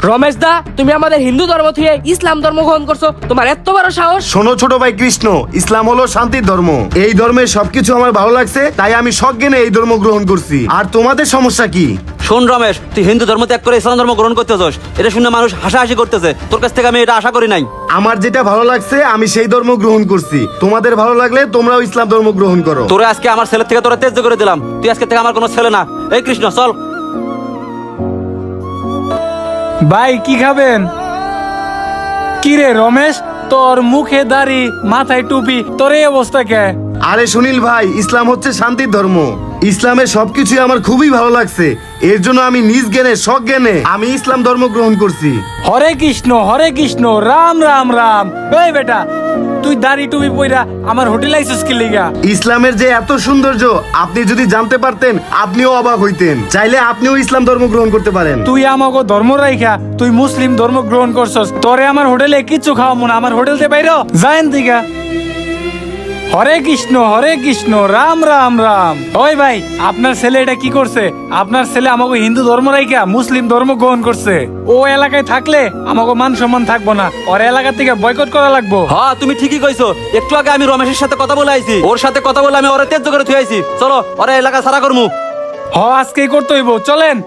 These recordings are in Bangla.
রমেশ দা, তুমি আমাদের হিন্দু ধর্ম থেকে ইসলাম ধর্ম গ্রহণ করছো, তোমার এত বড় সাহস? শোনো ছোট ভাই কৃষ্ণ, ইসলাম হলো শান্তির ধর্ম। এই ধর্মের সবকিছু আমার ভালো লাগছে, তাই আমি সজ্ঞানে এই ধর্ম গ্রহণ করছি। আর তোমাদের সমস্যা কি? শোন রমেশ, তুই হিন্দু ধর্ম ত্যাগ করে ইসলাম ধর্ম গ্রহণ করতে চাস, এটা শুনে মানুষ হাসাহাসি করতেছে। তোর কাছ থেকে আমি এটা আশা করি নাই। আমার যেটা ভালো লাগছে আমি সেই ধর্ম গ্রহণ করছি। তোমাদের ভালো লাগলে তোমরাও ইসলাম ধর্ম গ্রহণ করো। তোরা আজকে আমার ছেলে থেকে তোরা ত্যায্য করে দিলাম। তুই আজকে থেকে আমার কোনো ছেলে না। এই কৃষ্ণ, চল। ভাই কি খাবেন? কি রে রমেশ, তোর মুখে দাড়ি, মাথায় টুপি, তোর এই অবস্থা কে? আরে সুনীল ভাই, ইসলাম হচ্ছে শান্তির ধর্ম। ইসলামের সবকিছুই আমার খুবই ভালো লাগছে। এর জন্য আমি নিজ জ্ঞানে সজ্ঞানে আমি ইসলাম ধর্ম গ্রহণ করছি। হরে কৃষ্ণ রাম রাম রাম। এই বেটা, তুই দাড়ি টুপি পইরা আমার হোটেল আইছিস কি লিগা? ইসলামের যে এত সৌন্দর্য আপনি যদি জানতে পারতেন আপনিও অবাক হইতেন। চাইলে আপনিও ইসলাম ধর্ম গ্রহণ করতে পারেন। তুই আমাকে ধর্ম রাইখা তুই মুসলিম ধর্ম গ্রহণ করছস, তোরে আমার হোটেলে কিচ্ছু খাওয়াবো না। আমার হোটেল থেকে বাইরো, যায়েন দিঘা। হরে কৃষ্ণ রাম রাম রাম। ওই ভাই, আপনার ছেলে এটা কি করছে? আপনার ছেলে আমাকে হিন্দু ধর্ম রাইখা মুসলিম ধর্ম গ্রহণ করছে। ও এলাকায় থাকলে আমাকে মান সম্মান থাকবো না, ওর এলাকা থেকে বয়কট করা লাগবো। হ্যাঁ, তুমি ঠিকই কইছো। একটু আগে আমি রমেশের সাথে কথা বলে আইছি, ওর সাথে কথা বলে আমি ওরে ত্যায্য করে থুই আইছি। চলো, ওরে এলাকা সারা করমু। আজকেই করতে হইব, চলেন।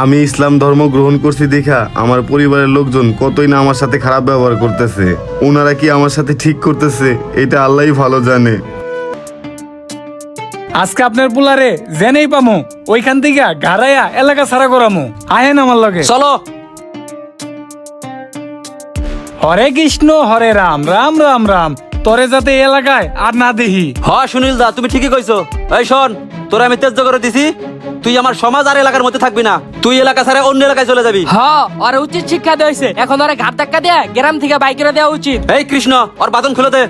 আমি ইসলাম ধর্ম গ্রহণ করছি দেখা আমার পরিবারের লোকজন কতই না আমার সাথে খারাপ ব্যবহার করতেছে। ওনারা কি আমার সাথে ঠিক করতেছে এটা আল্লাহই ভালো জানে। আজকে আপনার পুলারে জেনেই পামু, ওইখান থেকে ঘাড়াইয়া এলাকা সারা করামু। আহেন আমার লগে। চলো। হরে কৃষ্ণ হরে রাম রাম রাম রাম। তোরে যাতে এই এলাকায় আর না দেখি। হ্যাঁ সুনীল দা, তুমি ঠিকই কইছো। এই শোন, তোরা আমি ত্যায্য করে দিছি। তুই আমার সমাজ আর এলাকার মধ্যে থাকবি না। তুই এলাকা ছাড়া অন্য এলাকায় চলে যাবি। হ্যাঁ, ওরা উচিত শিক্ষা দেওয়া হয়েছে, এখন ওরা ঘাট ধাক্কা দেয়া গ্রাম থেকে বাইকেরা দেওয়া উচিত। এই কৃষ্ণ, ওর বাদন খুলে দে।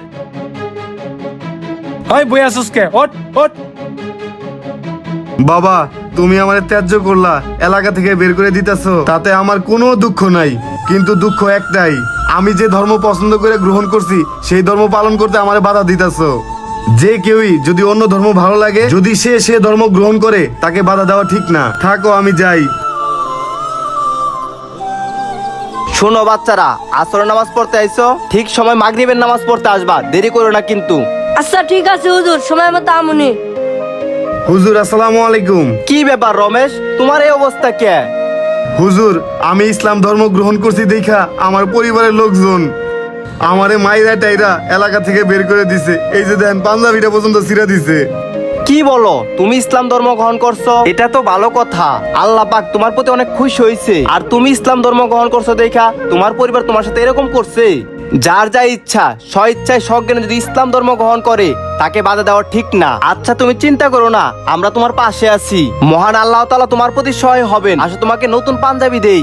ওই বইয়া সুসকে, ওঠ ওঠ। বাবা, তুমি আমার ত্যায্য করলা, এলাকা থেকে বের করে দিতেছো, তাতে আমার কোনো দুঃখ নাই। কিন্তু দুঃখ একটাই, আমি যে ধর্ম পছন্দ করে গ্রহণ করছি সেই ধর্ম পালন করতে আমার বাধা দিতেছো। যে কেউই যদি অন্য ধর্ম ভালো লাগে, যদি সে ধর্ম গ্রহণ করে, তাকে বাধা দেওয়া ঠিক না। থাকো, আমি যাই। শোনো বাচ্চারা, আসরের নামাজ পড়তে আইছো, ঠিক সময় মাগরিবের নামাজ পড়তে আসবা, দেরি করো না কিন্তু। আচ্ছা ঠিক আছে হুজুর, সময় মতো আমুনি। হুজুর আসসালামু আলাইকুম। কি ব্যাপার রমেশ, তোমার এই অবস্থা কে? হুজুর, আমি ইসলাম ধর্ম গ্রহণ করছি দেখা আমার পরিবারের লোকজন আমারে মাইরা টাইরা এলাকা থেকে বের করে দিছে। এই যে দেন, পাঞ্জাবিটা পর্যন্ত ছিঁড়া দিছে। কি বলো, তুমি ইসলাম ধর্ম গ্রহণ করছো? এটা তো ভালো কথা। আল্লাহ পাক তোমার প্রতি অনেক খুশি হয়েছে। আর তুমি ইসলাম ধর্ম গ্রহণ করছো দেখা তোমার পরিবার তোমার সাথে এরকম করছে। যার যা ইচ্ছা স্বইচ্ছায় সজ্ঞানে যদি ইসলাম ধর্ম গ্রহণ করে, তাকে বাধা দেওয়া ঠিক না। আচ্ছা তুমি চিন্তা করো না, আমরা তোমার পাশে আছি। মহান আল্লাহ তাআলা তোমার প্রতি সহায় হবেন। আসো তোমাকে নতুন পাঞ্জাবি দেই।